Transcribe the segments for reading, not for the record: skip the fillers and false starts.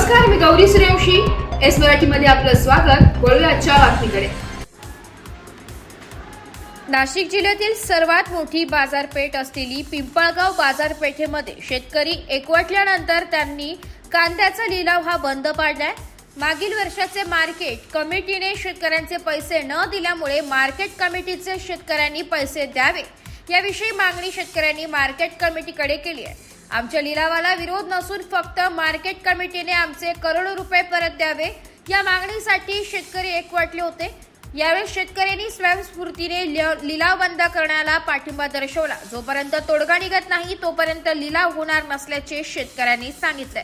नमस्कार, मी गौरी सूर्यवंशी. एस मराठीमध्ये आपलं स्वागत. वळूया आजच्या बातमीकडे. नाशिक जिल्ह्यातील सर्वात मोठी बाजारपेठ असलेली पिंपळगाव बाजारपेठेमध्ये शेतकरी एकवटल्यानंतर त्यांनी कांद्याचा लिलाव हा बंद पाडलाय. मागील वर्षाचे मार्केट कमिटीने शेतकऱ्यांचे पैसे न दिल्यामुळे मार्केट कमिटीचे शेतकऱ्यांनी पैसे द्यावे याविषयी मागणी शेतकऱ्यांनी मार्केट कमिटीकडे केली आहे. आमच्या लिलावाला विरोध नसून फक्त मार्केट कमिटीने आमचे करोडो रुपये परत द्यावे या मागणीसाठी शेतकरी एकवटले होते. यावेळी शेतकऱ्यांनी स्वयंस्फूर्तीने लिलाव बंद करण्याला पाठिंबा दर्शवला. जोपर्यंत तोडगा निघत नाही तोपर्यंत लिलाव होणार नसल्याचे शेतकऱ्यांनी सांगितले.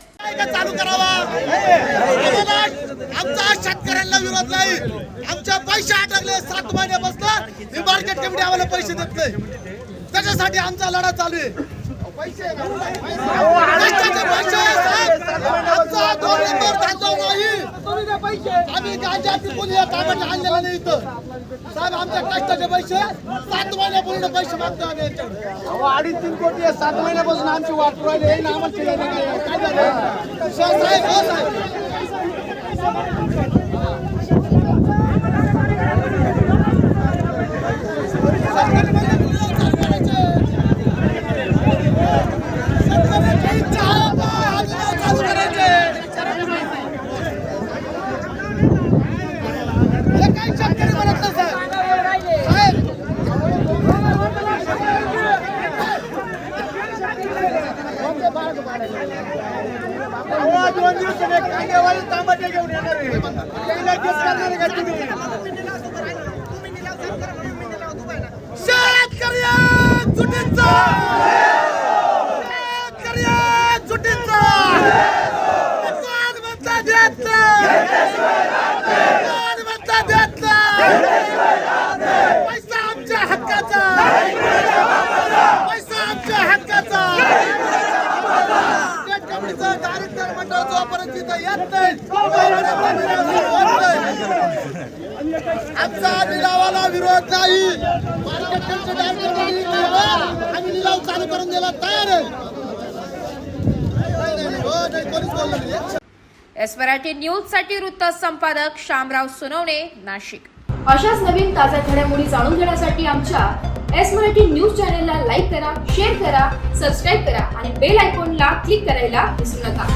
चालू करावा. आमचा शेतकऱ्यांना विरोध नाही. आमच्या पैसे अटकले 7 महिन्यापासून मार्केट कमिटी आम्हाला पैसे देत नाही. त्याच्यासाठी आमचा लढा चालू आहे. पैसे आमचा 2 नंबर धंदा नाही. आम्ही गांजा पिकून या ताब्यात आणलेला नाही. इथं साहेब आमच्या कष्टाचे पैसे 7 महिन्यापूर्वी पैसे मागतो आम्ही यांच्याकडे. 2.5-3 कोटी 7 महिन्यापासून आमची वाट राहिली आहे. आम्हाला केलं नाही. काय झालं साहेब? हो साहेब, आमचा लिलावाला विरोध नाही. आम्ही लिलाव चालू करून द्यायला तयार आहे. एस मराठी न्यूज साठी वृत्त संपादक शामराव सोनवणे, नाशिक. अशाच नवीन ताज्या घडामोडी जाणून घेण्यासाठी आमच्या एस मराठी न्यूज चॅनलला लाईक करा, शेअर करा, सबस्क्राईब करा आणि बेल आयकॉनला क्लिक करायला विसरू नका.